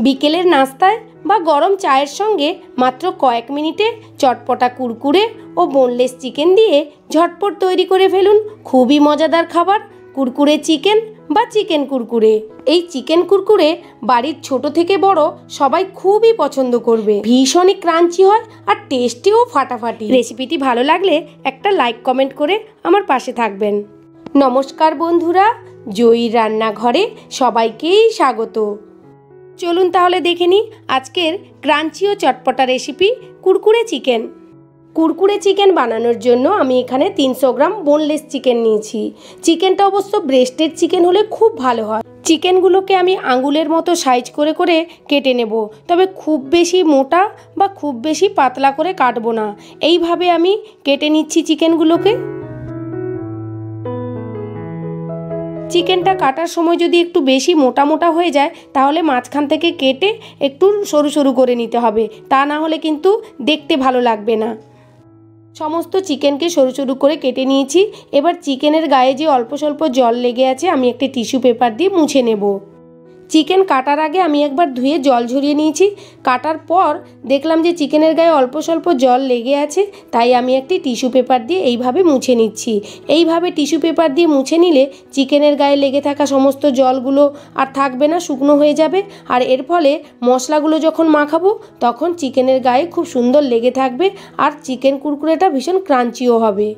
বিকেলের নাস্তায় বা গরম চায়ের সঙ্গে মাত্র কয়েক মিনিটে চটপটা কুরকুরে ও বোনলেস চিকেন দিয়ে ঝটপট তৈরি করে ফেলুন খুবই মজাদার খাবার কুরকুরে চিকেন বা চিকেন কুরকুরে। এই চিকেন কুরকুরে বাড়ির ছোট থেকে বড় সবাই খুবই পছন্দ করবে। ভীষণই ক্রাঞ্চি হয় আর টেস্টিও ফাটাফাটি। রেসিপিটি ভালো লাগলে একটা লাইক কমেন্ট করে আমার পাশে থাকবেন। নমস্কার বন্ধুরা, জয়ীর রান্নাঘরে সবাইকেই স্বাগত। চলুন তাহলে দেখে নিই আজকের ক্রাঞ্চি ও চটপটা recipe Kurkure chicken. Kurkure chicken বানানোর জন্য আমি এখানে 300 গ্রাম বোনলেস চিকেন নিয়েছি। চিকেনটা অবশ্য ব্রেস্টেড চিকেন হলে খুব ভালো হয়। চিকেনগুলোকে আমি আঙুলের মতো সাইজ করে করে কেটে নেব, তবে খুব বেশি মোটা বা খুব বেশি পাতলা করে কাটবো না। এইভাবে আমি কেটে নিচ্ছি চিকেনগুলোকে। চিকেনটা কাটার সময় যদি একটু বেশি মোটা মোটা হয়ে যায় তাহলে মাঝখান থেকে কেটে একটু সরু সরু করে নিতে হবে, তা না হলে কিন্তু দেখতে ভালো লাগবে না। সমস্ত চিকেনকে সরু সরু করে কেটে নিয়েছি। এবার চিকেনের গায়ে যে অল্প স্বল্প জল লেগে আছে আমি একটি টিস্যু পেপার দিয়ে মুছে নেব। চিকেন কাটার আগে আমি একবার ধুয়ে জল ঝরিয়ে নিয়েছি। কাটার পর দেখলাম যে চিকেনের গায়ে অল্প স্বল্প জল লেগে আছে, তাই আমি একটি টিস্যু পেপার দিয়ে এইভাবে মুছে নিচ্ছি। এইভাবে টিস্যু পেপার দিয়ে মুছে নিলে চিকেনের গায়ে লেগে থাকা সমস্ত জলগুলো আর থাকবে না, শুকনো হয়ে যাবে। আর এর ফলে মশলাগুলো যখন মাখাবো তখন চিকেনের গায়ে খুব সুন্দর লেগে থাকবে আর চিকেন কুরকুরেটা ভীষণ ক্রাঞ্চিও হবে।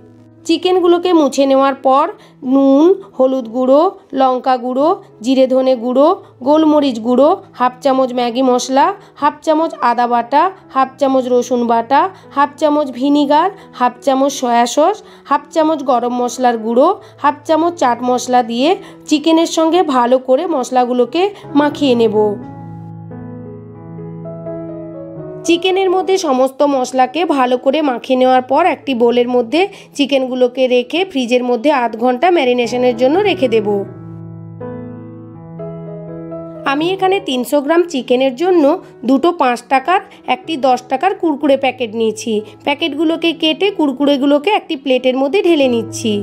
চিকেনগুলোকে মুছে নেওয়ার পর নুন, হলুদ গুঁড়ো, লঙ্কা গুঁড়ো, জিরে ধনে গুঁড়ো, গোলমরিচ গুঁড়ো, হাফ চামচ ম্যাগি মশলা, হাফ চামচ আদা বাটা, হাফ চামচ রসুন বাটা, হাফ চামচ ভিনিগার, হাফ চামচ সয়া সস, হাফ চামচ গরম মশলার গুঁড়ো, হাফ চামচ চাট মশলা দিয়ে চিকেনের সঙ্গে ভালো করে মশলাগুলোকে মাখিয়ে নেব। চিকেনের মধ্যে সমস্ত মশলাকে ভালো করে মাখিয়ে নেওয়ার পর একটি বোলের মধ্যে চিকেনগুলোকে রেখে ফ্রিজের মধ্যে আধ ঘন্টা ম্যারিনেশনের জন্য রেখে দেব। আমি এখানে 300 গ্রাম চিকেনের জন্য দুটো 5 টাকার একটি 10 টাকার কুরকুরে প্যাকেট নিয়েছি। প্যাকেটগুলোকে কেটে কুরকুরেগুলোকে একটি প্লেটের মধ্যে ঢেলে নিচ্ছি।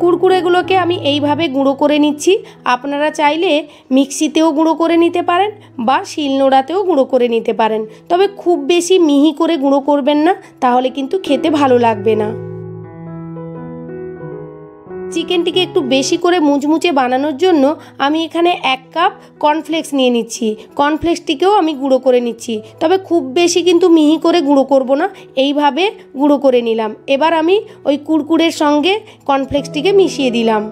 কুরকুরেগুলোকে আমি এইভাবে গুঁড়ো করে নিচ্ছি। আপনারা চাইলে মিক্সিতেও গুঁড়ো করে নিতে পারেন বা শিলনোড়াতেও গুঁড়ো করে নিতে পারেন, তবে খুব বেশি মিহি করে গুঁড়ো করবেন না, তাহলে কিন্তু খেতে ভালো লাগবে না। চিকেনটিকে একটু বেশি করে মুচমুচে বানানোর জন্য আমি এখানে 1 কাপ কর্নফ্লেক্স নিয়ে নিচ্ছি। কর্নফ্লেক্সটিকেও আমি গুঁড়ো করে নিচ্ছি, তবে খুব বেশি কিন্তু মিহি করে গুঁড়ো করব না, এইভাবে গুঁড়ো করে নিলাম। এবার আমি ওই কুরকুরের সঙ্গে কর্নফ্লেক্সটিকে মিশিয়ে দিলাম।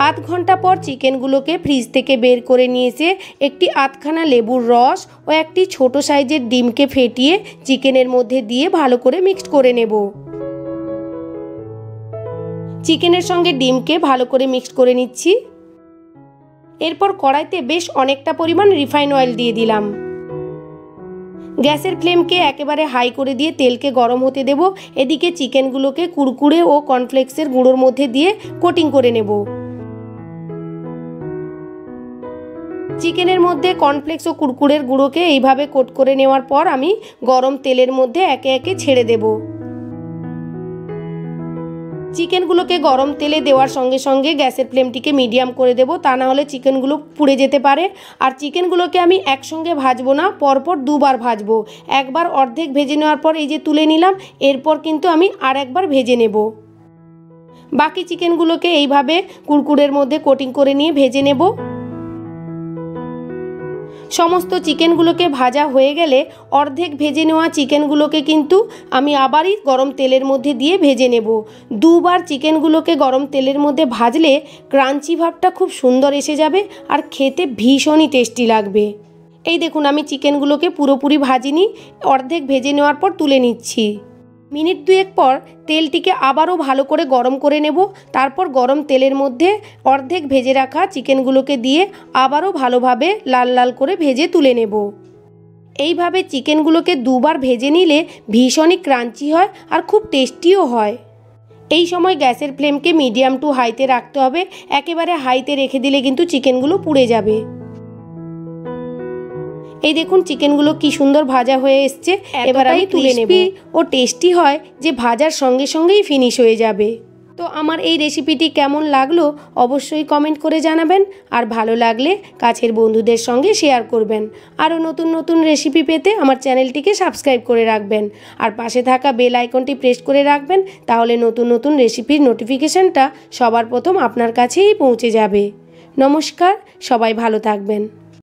আধ ঘন্টা পর চিকেনগুলোকে ফ্রিজ থেকে বের করে নিয়ে এসে একটি আধখানা লেবুর রস ও একটি ছোট সাইজের ডিমকে ফেটিয়ে চিকেনের মধ্যে দিয়ে ভালো করে মিক্সড করে নেব। চিকেনের সঙ্গে ডিমকে ভালো করে মিক্সড করে নিচ্ছি। এরপর কড়াইতে বেশ অনেকটা পরিমাণ রিফাইন অয়েল দিয়ে দিলাম। গ্যাসের ফ্লেমকে একেবারে হাই করে দিয়ে তেলকে গরম হতে দেব। এদিকে চিকেনগুলোকে কুরকুরে ও কর্নফ্লেক্সের গুঁড়োর মধ্যে দিয়ে কোটিং করে নেব। চিকেনের মধ্যে কর্নফ্লেক্স ও কুরকুরের গুঁড়োকে এইভাবে কোট করে নেওয়ার পর আমি গরম তেলের মধ্যে একে একে ছেড়ে দেব। চিকেনগুলোকে গরম তেলে দেওয়ার সঙ্গে সঙ্গে গ্যাসের ফ্লেমটিকে মিডিয়াম করে দেব, তা না হলে চিকেনগুলো পুড়ে যেতে পারে। আর চিকেনগুলোকে আমি একসঙ্গে ভাজবো না, পরপর দুবার ভাজবো। একবার অর্ধেক ভেজে নেওয়ার পর এই যে তুলে নিলাম, এরপর কিন্তু আমি আর একবার ভেজে নেব। বাকি চিকেনগুলোকে এইভাবে কুরকুরের মধ্যে কোটিং করে নিয়ে ভেজে নেব। সমস্ত চিকেনগুলোকে ভাজা হয়ে গেলে অর্ধেক ভেজে নেওয়া চিকেনগুলোকে কিন্তু আমি আবারই গরম তেলের মধ্যে দিয়ে ভেজে নেব। দুবার চিকেনগুলোকে গরম তেলের মধ্যে ভাজলে ক্রাঞ্চি ভাবটা খুব সুন্দর এসে যাবে আর খেতে ভীষণই টেস্টি লাগবে। এই দেখুন, আমি চিকেনগুলোকে পুরোপুরি ভাজিনি, অর্ধেক ভেজে নেওয়ার পর তুলে নিচ্ছি। মিনিট 2 পর তেলটিকে আবারও ভালো করে গরম করে নেব। তারপর গরম তেলের মধ্যে অর্ধেক ভেজে রাখা চিকেনগুলোকে দিয়ে আবারও ভালোভাবে লাল লাল করে ভেজে তুলে নেব। এইভাবে চিকেনগুলোকে দুবার ভেজে নিলে ভীষণই ক্রাঞ্চি হয় আর খুব টেস্টিও হয়। এই সময় গ্যাসের ফ্লেমকে মিডিয়াম টু হাইতে রাখতে হবে। একেবারে হাইতে রেখে দিলে কিন্তু চিকেনগুলো পুড়ে যাবে। এই দেখুন চিকেনগুলো কি সুন্দর ভাজা হয়ে এসছে। এবার আমি তুলে নেব। ও টেস্টি হয় যে ভাজার সঙ্গে সঙ্গেই ফিনিশ হয়ে যাবে। তো আমার এই রেসিপিটি কেমন লাগলো অবশ্যই কমেন্ট করে জানাবেন, আর ভালো লাগলে কাছের বন্ধুদের সঙ্গে শেয়ার করবেন। আরও নতুন নতুন রেসিপি পেতে আমার চ্যানেলটিকে সাবস্ক্রাইব করে রাখবেন, আর পাশে থাকা বেল আইকনটি প্রেস করে রাখবেন, তাহলে নতুন নতুন রেসিপির নোটিফিকেশানটা সবার প্রথম আপনার কাছেই পৌঁছে যাবে। নমস্কার, সবাই ভালো থাকবেন।